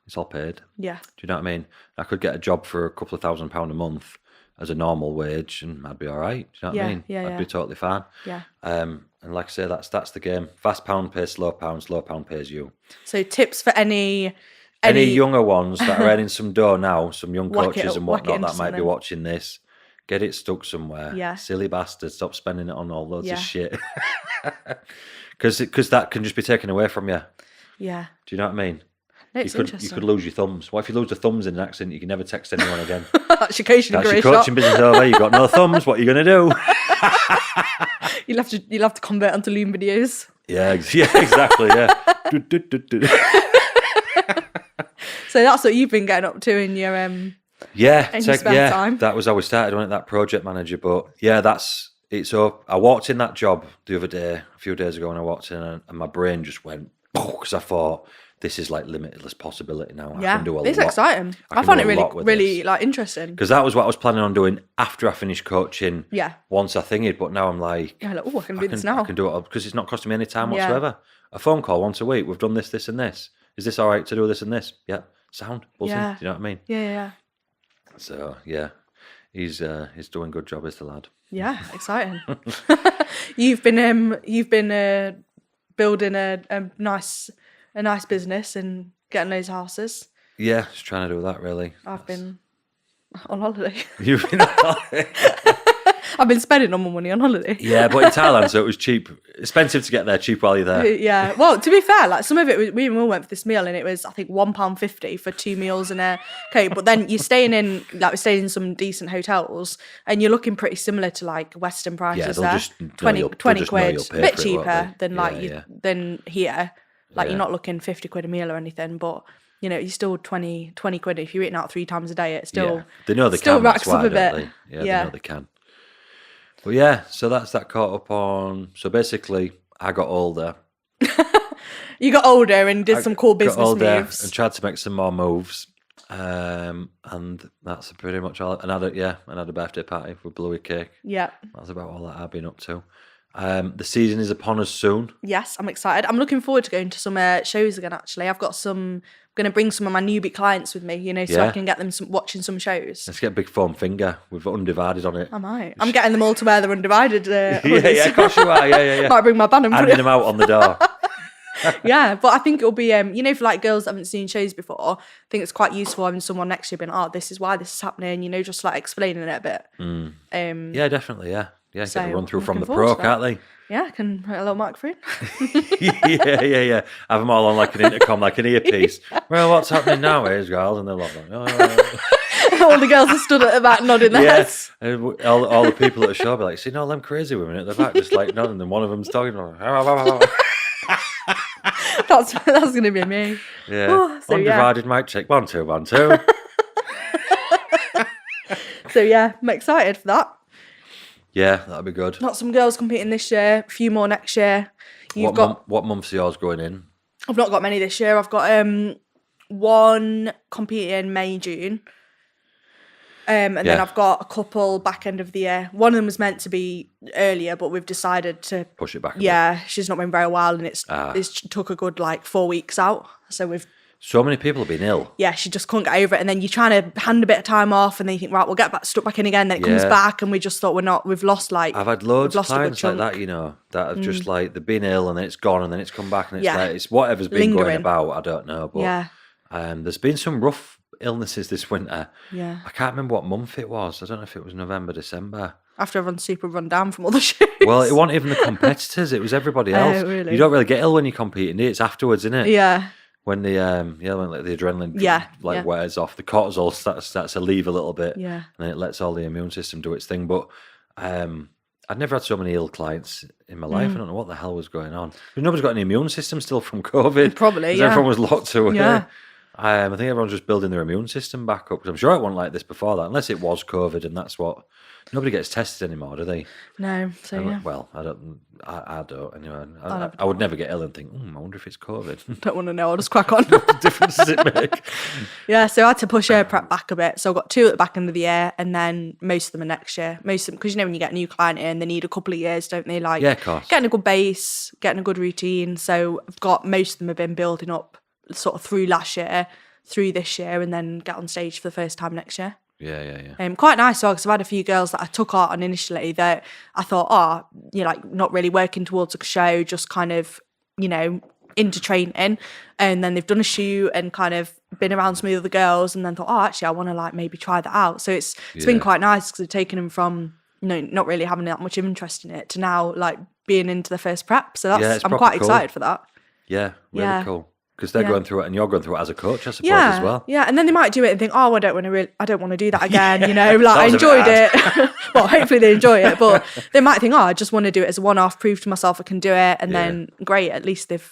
it's all paid. Yeah. Do you know what I mean? I could get a job for a couple of £1,000 a month as a normal wage and I'd be all right. Do you know what I mean? I'd be totally fine. Yeah. And like I say, that's the game. Fast pound pays slow pound pays you. So tips for any younger ones that are earning some dough now, some young coaches and whatnot that might be watching this, get it stuck somewhere. Yeah. Silly bastards, stop spending it on all loads of shit. Because that can just be taken away from you. Yeah. Do you know what I mean? No, it's interesting. You could lose your thumbs. What if you lose the thumbs in an accident? You can never text anyone again. That's your coaching business over. You've got no thumbs. What are you going to do? You'll have to convert onto Loom videos. Yeah, exactly. Yeah. So that's what you've been getting up to in your spare time. That was how we started, wasn't it? That project manager. But yeah, it's up. I walked in that job the other day, a few days ago, and I walked in and my brain just went, because I thought, this is like limitless possibility now. I can do a lot. It's exciting. I find it really like interesting. Because that was what I was planning on doing after I finished coaching. Yeah. Once I thingied, but now I'm like, I can do this now. I can do it because it's not costing me any time whatsoever. A phone call once a week. We've done this, this, and this. Is this all right to do this and this? Yeah. Sound. Buzzing. Yeah. Do you know what I mean? Yeah. So yeah, he's doing a good job as the lad. Yeah, exciting. You've been building a nice business and getting those houses. Yeah, just trying to do that really. I've been on holiday. You've been on holiday? I've been spending all my money on holiday. Yeah, but in Thailand, so it was cheap. Expensive to get there, cheap while you're there. Yeah. Well, to be fair, like some of it, we all went for this meal and it was, I think, £1.50 for 2 meals and a cake. But then we're staying in some decent hotels and you're looking pretty similar to like Western prices there. 20 quid, a bit cheaper than than here. Like you're not looking 50 quid a meal or anything, but you know, you're still 20 quid. If you're eating out 3 times a day, it still, they know they still can, racks up a bit. They know they can. But yeah, so that's that caught up on. So basically, I got older. You got older and did some cool business moves. And tried to make some more moves. And that's pretty much all. And I had a birthday party with Bluey cake. Yeah. That's about all that I've been up to. The season is upon us soon. Yes, I'm excited. I'm looking forward to going to some shows again, actually. I'm going to bring some of my newbie clients with me, so I can get them watching some shows. Let's get a big foam finger with Undivided on it. I might. I'm getting them all to wear their Undivided yeah, of course you are. Yeah. Might bring my band and handing them out on the door. Yeah, but I think it'll be, for like girls that haven't seen shows before, I think it's quite useful having someone next to you being, this is why this is happening, just like explaining it a bit. Yeah, definitely, yeah. Yeah, So get a run through I'm from the looking pro, forward to can't they? Yeah, I can write a little microphone. yeah. Have them all on like an intercom, like an earpiece. Well, what's happening now is, girls, and they're like, All the girls are stood at the back nodding their heads. And all the people at the show be like, see, no, them crazy women at the back just like nodding, and one of them's talking like, That's going to be me. Yeah. Oh, so, Undivided mic check. 1 2 1 2. So yeah, I'm excited for that. Yeah, that'll be good. Got some girls competing this year, a few more next year. What month's yours going in? I've not got many this year. I've got one competing May, June. And then I've got a couple back end of the year. One of them was meant to be earlier, but we've decided to push it back a bit. She's not been very well, and it's took a good 4 weeks out. So so many people have been ill. Yeah, she just couldn't get over it. And then you're trying to hand a bit of time off, and then you think, right, we'll get stuck back in again. Then it comes back, and we just thought we've lost I've had loads of clients like that, that have just they've been ill and then it's gone and then it's come back and it's it's whatever's been going about. I don't know, but there's been some rough illnesses this winter. Yeah, I can't remember what month it was. I don't know if it was November, December. After everyone's super run down from all the shows. Well, it wasn't even the competitors; it was everybody else. Oh, really? You don't really get ill when you're competing. It's afterwards, isn't it? Yeah. When the when the adrenaline wears off, the cortisol starts to leave a little bit, and then it lets all the immune system do its thing. But I'd never had so many ill clients in my life. I don't know what the hell was going on. Nobody's got an immune system still from COVID. Probably, everyone was locked away. Yeah. I think everyone's just building their immune system back up. Because I'm sure it wasn't like this before that, unless it was COVID, and that's what. Nobody gets tested anymore, do they? No. So yeah. Well, I don't. I don't. Anyway, I would never get ill and think, I wonder if it's COVID. Don't want to know. I'll just crack on. What difference does it make? Yeah. So I had to push her prep back a bit. So I've got 2 at the back end of the year, and then most of them are next year. Most of them, because when you get a new client in, they need a couple of years, don't they? Of course. Getting a good base, getting a good routine. So I've got most of them have been building up sort of through last year, through this year, and then get on stage for the first time next year. Yeah. Quite nice, because I've had a few girls that I took art on initially that I thought, not really working towards a show, just kind of, into training, and then they've done a shoot and kind of been around some of the other girls, and then thought, actually, I want to maybe try that out. So it's been quite nice because I've taken them from not really having that much interest in it to now being into the first prep. So I'm quite excited for that. Yeah, really cool. Because they're going through it, and you're going through it as a coach, I suppose, as well. Yeah, and then they might do it and think, I don't want to do that again. I enjoyed it. Well, hopefully they enjoy it, but they might think, I just want to do it as a one-off, prove to myself I can do it, and then great, at least they've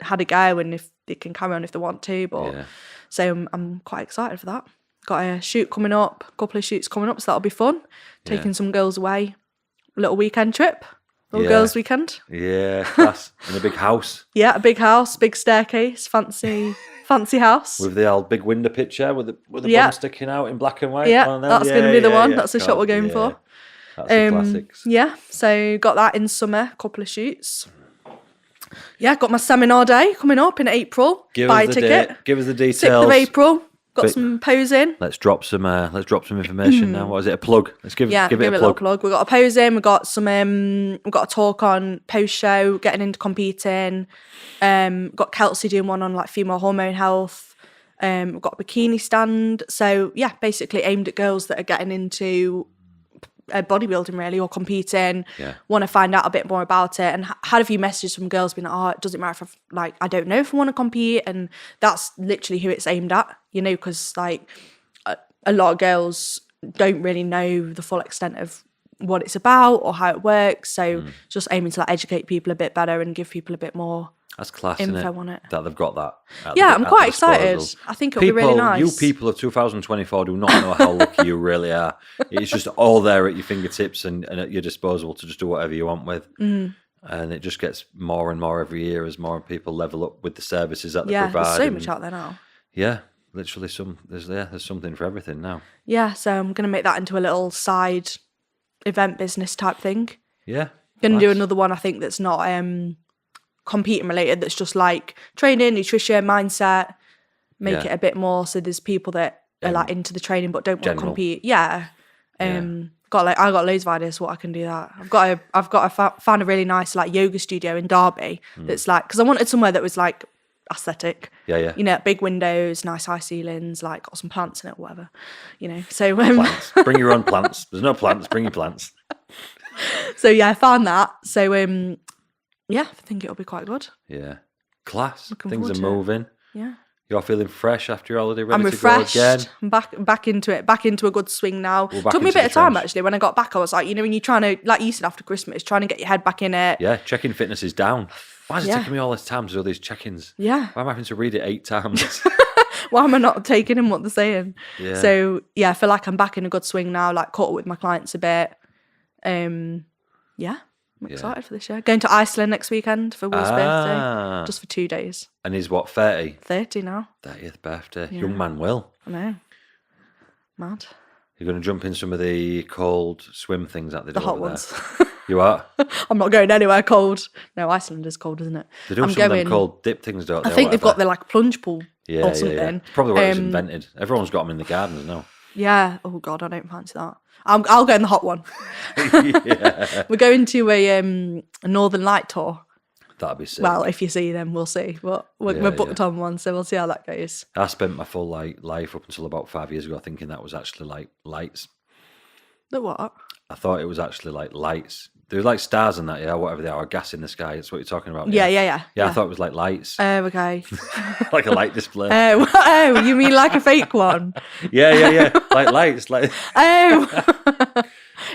had a go, and if they can carry on if they want to. But so I'm quite excited for that. Got a shoot coming up, a couple of shoots coming up, so that'll be fun. Taking some girls away, a little weekend trip. Little girls' weekend. Yeah, class. In a big house. Yeah, a big house, big staircase, fancy house. With the old big window picture with the bum sticking out in black and white. Yeah, that's going to be the one. That's the shot we're going for. That's the classics. Yeah, so got that in summer, a couple of shoots. Yeah, got my seminar day coming up in April. Buy a ticket. Give us the details. 6th of April. Got some posing. Let's drop some information now. What is it? A plug? Let's give it a little plug. We've got a posing. We've got some. We've got a talk on post show, getting into competing. Got Kelsey doing one on female hormone health. We've got a bikini stand. So yeah, basically aimed at girls that are getting into bodybuilding really, or competing, want to find out a bit more about it, and had a few messages from girls being it doesn't matter if I don't know if I want to compete, and that's literally who it's aimed at, because a lot of girls don't really know the full extent of what it's about or how it works, so just aiming to educate people a bit better and give people a bit more That's class, info isn't it? On it. That they've got that. I'm quite excited. I think it'll be really nice. You people of 2024 do not know how lucky you really are. It's just all there at your fingertips and at your disposal to just do whatever you want with. And it just gets more and more every year as more people level up with the services that they provide. There's so much out there now. Yeah, literally there's something for everything now. Yeah, so I'm going to make that into a little side event business type thing. Yeah. Going to do another one, I think, that's not competing related, that's just like training, nutrition, mindset, make it a bit more so there's people that are like into the training but don't want to compete. Yeah. I got loads of ideas what I can do that. I've found a really nice like yoga studio in Derby that's like, because I wanted somewhere that was like aesthetic. Yeah. You know, big windows, nice high ceilings, like got some plants in it or whatever. You know, so plants. Bring your own plants. There's no plants. Bring your plants. So yeah, I found that. So I think it'll be quite good. Yeah, class. Looking Things are forward to it. moving. Yeah. You're feeling fresh after your holiday, ready I'm to refreshed. go again. I'm back into it, back into a good swing now. Well, Took me a bit of time actually. When I got back, I was like, you know, when you're trying to, like you said after Christmas, trying to get your head back in it. Yeah, check-in fitness is down. Why is it taking me all this time to do all these check-ins? Yeah. Why am I having to read it 8 times? Why am I not taking in what they're saying? Yeah. So yeah, I feel like I'm back in a good swing now, like caught up with my clients a bit. I'm excited for this year. Going to Iceland next weekend for Will's birthday. Just for 2 days. And he's what, 30? 30 now. 30th birthday. Yeah. Young man Will. I know. Mad. You're going to jump in some of the cold swim things that they do The hot over ones. there. You are? I'm not going anywhere cold. No, Iceland is cold, isn't it? They do some of them cold dip things, don't they? I think they've got the like plunge pool or something. Yeah. It's probably where it was invented. Everyone's got them in the gardens now. Yeah. Oh God, I don't fancy that. I'll go in the hot one. Yeah. We're going to a Northern Light tour. That'd be sick. Well, if you see them, we'll see. But we're booked on one, so we'll see how that goes. I spent my full life up until about 5 years ago thinking that was actually like lights. The what? I thought it was actually like lights. They're like stars in that, yeah, whatever they are, or gas in the sky. That's what you're talking about. Yeah. Yeah, I thought it was like lights. Oh, okay. Like a light display. Oh, you mean like a fake one? Yeah. Like lights. Like. Oh.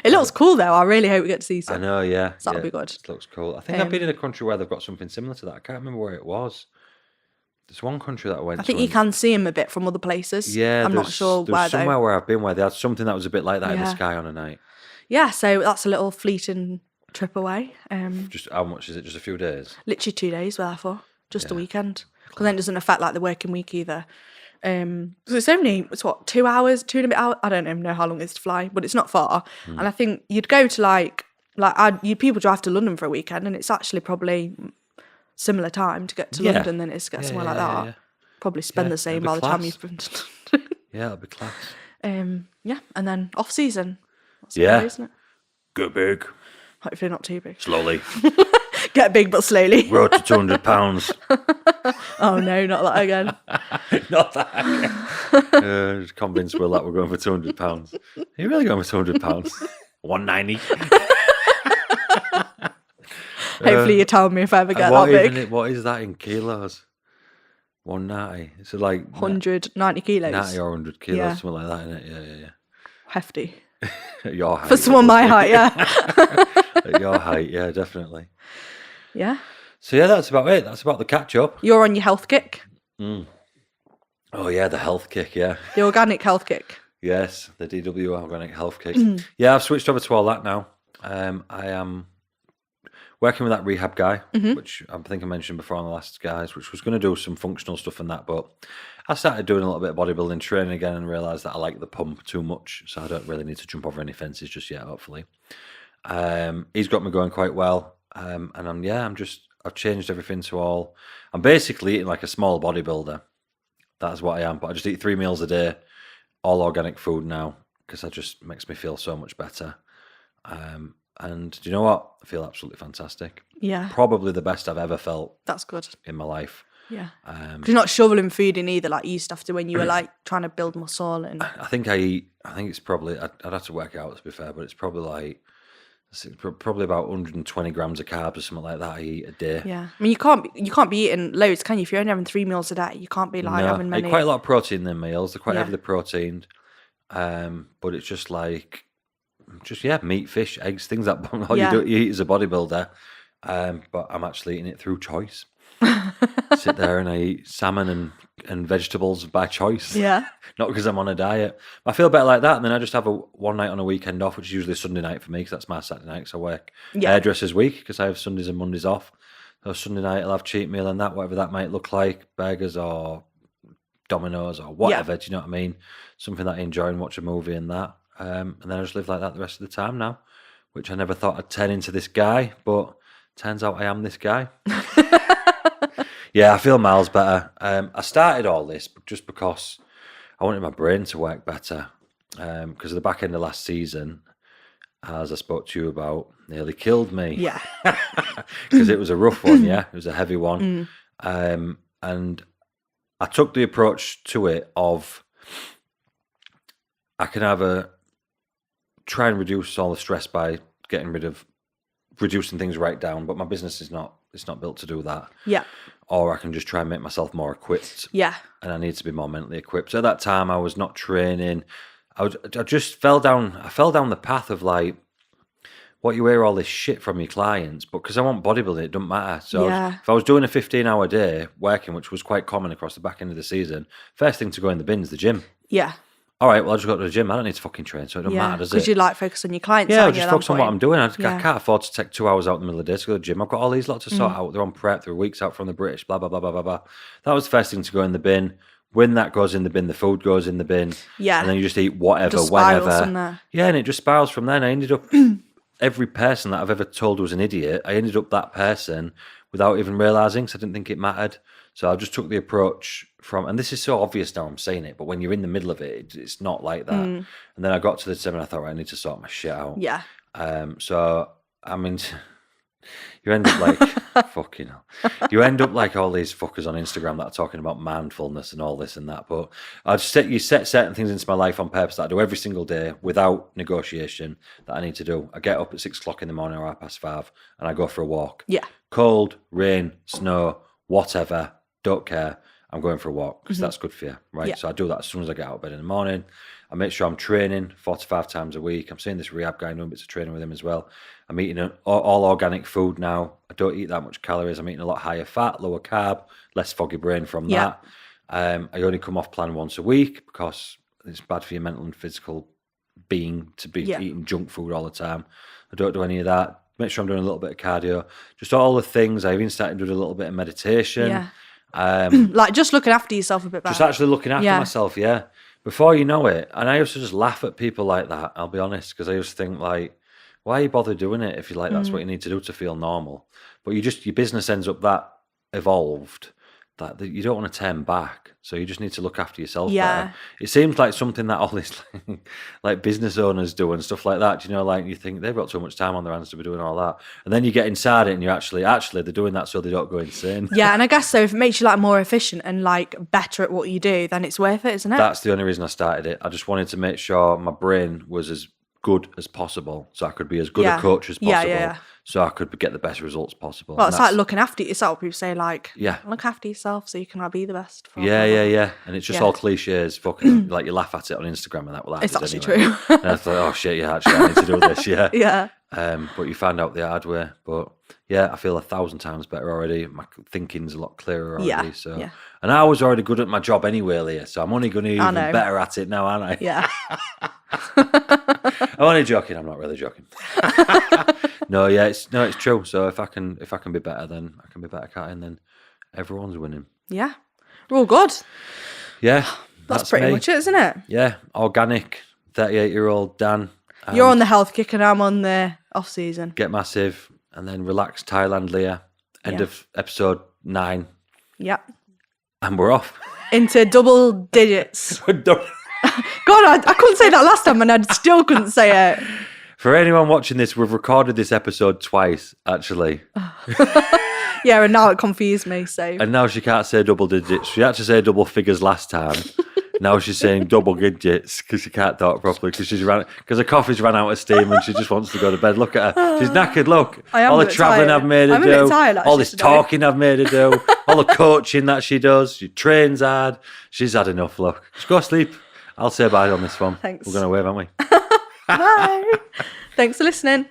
It looks cool though. I really hope we get to see some. I know, yeah. So that'll be good. It looks cool. I think I've been in a country where they've got something similar to that. I can't remember where it was. There's one country that I went to. I think you can see them a bit from other places. Yeah, I'm not sure where though. Somewhere where I've been where they had something that was a bit like that in the sky on a night. Yeah, so that's a little fleeting trip away. Just how much is it? Just a few days? Literally 2 days we're there for. Just a weekend. Because then it doesn't affect like the working week either. So it's what, 2 hours, 2 and a bit hours? I don't even know how long it is to fly, but it's not far. And I think you'd go to people drive to London for a weekend, and it's actually probably similar time to get to London than it is to get somewhere like that. Yeah. Probably spend the same by the time you've been. Yeah, it'll be class. And then off season. That's yeah, isn't it? Get big. Hopefully not too big. Slowly. Get big but slowly. Road to 200 pounds. Oh no, not that again. Not that again. Just convinced Will that we're going for 200 pounds. Are you really going for 200 pounds? 190. Hopefully you tell me if I ever get that big. What is that in kilos? 190. It's like 190 kilos. 90 or 100 kilos, something like that, isn't it? Yeah. Hefty. At your height. For someone my height, yeah. At your height, yeah, definitely. Yeah. So yeah, that's about it. That's about the catch up. You're on your health kick. Oh yeah, the health kick, yeah. The organic health kick. Yes, the DW organic health kick. Yeah, I've switched over to all that now. I am working with that rehab guy, which I think I mentioned before on the last guys, which was going to do some functional stuff and that, but I started doing a little bit of bodybuilding training again and realised that I like the pump too much, so I don't really need to jump over any fences just yet, hopefully. He's got me going quite well, and I've changed everything to all. I'm basically eating like a small bodybuilder. That's what I am, but I just eat 3 meals a day, all organic food now, because that just makes me feel so much better. And do you know what? I feel absolutely fantastic. Yeah. Probably the best I've ever felt. That's good. In my life. Yeah. Because you're not shoveling food in either, like you used to have to when you were like trying to build muscle. And I think it's probably, I'd have to work it out to be fair, but it's probably probably about 120 grams of carbs or something like that I eat a day. Yeah. I mean, you can't be eating loads, can you? If you're only having 3 meals a day, you can't be like having many. I eat quite a lot of protein in the meals. They're quite heavily proteined. But it's just like, meat, fish, eggs, things that you eat as a bodybuilder. But I'm actually eating it through choice. Sit there and I eat salmon and vegetables by choice. Yeah. Not because I'm on a diet. I feel better like that, and then I just have one night on a weekend off, which is usually Sunday night for me, because that's my Saturday night, because I work hairdressers week, because I have Sundays and Mondays off. So Sunday night I'll have cheat meal and that, whatever that might look like, burgers or dominoes or whatever. Do you know what I mean? Something that I enjoy and watch a movie and that. And then I just live like that the rest of the time now, which I never thought I'd turn into this guy, but turns out I am this guy. Yeah, I feel miles better. I started all this just because I wanted my brain to work better. Because at the back end of last season, as I spoke to you about, nearly killed me. Yeah. Because it was a rough one, yeah? It was a heavy one. And I took the approach to it of I can either try and reduce all the stress by reducing things right down, but my business is not built to do that. Yeah. Or I can just try and make myself more equipped. Yeah. And I need to be more mentally equipped. So at that time, I was not training. I just fell down the path of like, what you hear all this shit from your clients, but because I want bodybuilding, it doesn't matter. So if I was doing a 15-hour day working, which was quite common across the back end of the season, first thing to go in the bin is the gym. Yeah. All right, well, I just got to the gym. I don't need to fucking train, so it doesn't matter, does it? Because you like focus on your clients. Yeah, I just focus on what I'm doing. I Yeah. can't afford to take 2 hours out in the middle of the day to go to the gym. I've got all these lots to sort out. They're on prep. They're weeks out from the British, blah, blah, blah, blah, blah, blah. That was the first thing to go in the bin. When that goes in the bin, the food goes in the bin. Yeah. And then you just eat whatever, Just spirals whenever. from there. Yeah, and it just spirals from there. And I ended up, every person that I've ever told was an idiot, I ended up that person without even realising, because I didn't think it mattered. So I just took the approach from, and this is so obvious now I'm saying it, but when you're in the middle of it, it's not like that. And then I got to the gym and I thought, right, I need to sort my shit out. Yeah. So, I mean, you end up like, fucking hell. You end up like all these fuckers on Instagram that are talking about mindfulness and all this and that. But you set certain things into my life on purpose that I do every single day without negotiation that I need to do. I get up at 6 o'clock in the morning or 5:30 and I go for a walk. Yeah. Cold, rain, snow, whatever, don't care. I'm going for a walk because that's good for you, right? Yeah. So I do that as soon as I get out of bed in the morning. I make sure I'm training 4 to 5 times a week. I'm seeing this rehab guy, doing bits of training with him as well. I'm eating all organic food now. I don't eat that much calories. I'm eating a lot higher fat, lower carb, less foggy brain from that. I only come off plan once a week because it's bad for your mental and physical being to be eating junk food all the time. I don't do any of that. Make sure I'm doing a little bit of cardio. Just all the things. I even started doing a little bit of meditation. Yeah. Like just looking after yourself a bit better. Just actually looking after myself, yeah. Before you know it, and I used to just laugh at people like that, I'll be honest, because I used to think like, why are you bother doing it if you like that's what you need to do to feel normal? But your business ends up that evolved that you don't want to turn back. So you just need to look after yourself better. It seems like something that all these like business owners do and stuff like that. You know, like you think they've got so much time on their hands to be doing all that. And then you get inside it and you're actually they're doing that so they don't go insane. Yeah, and I guess so if it makes you like more efficient and like better at what you do, then it's worth it, isn't it? That's the only reason I started it. I just wanted to make sure my brain was as good as possible, so I could be as good a coach as possible, so I could get the best results possible. Well, it's like looking after yourself. People say like, look after yourself so you can be the best. Yeah. And it's just all cliches, fucking like you laugh at it on Instagram and that. Well, it's actually anyway. true. And I thought, oh shit, actually I need to do this, Yeah. But you find out the hard way. But yeah, I feel 1,000 times better already. My thinking's a lot clearer already. And I was already good at my job anyway, Leah. So I'm only going to be even better at it now, aren't I? Yeah. I'm only joking. I'm not really joking. No, it's true. So if I can be better, then I can be better, can't I? And then everyone's winning. Yeah, we're all good. Yeah, that's pretty much it, isn't it? Yeah, organic. 38-year-old Dan. You're on the health kick, and I'm on the off season. Get massive, and then relax. Thailand, Leah. End of episode 9. Yep. And we're off into double digits. We're done. God, I couldn't say that last time, and I still couldn't say it. For anyone watching this, we've recorded this episode twice, actually. Yeah, and now it confused me. So. And now she can't say double digits. She had to say double figures last time. Now she's saying double digits because she can't talk properly because her coffee's ran out of steam and she just wants to go to bed. Look at her. She's knackered, look. All the travelling I've made her do. All this talking I've made her do. All the coaching that she does. She trains hard. She's had enough, look. Just go sleep. I'll say bye on this one. Thanks. We're going to wave, aren't we? Bye. Thanks for listening.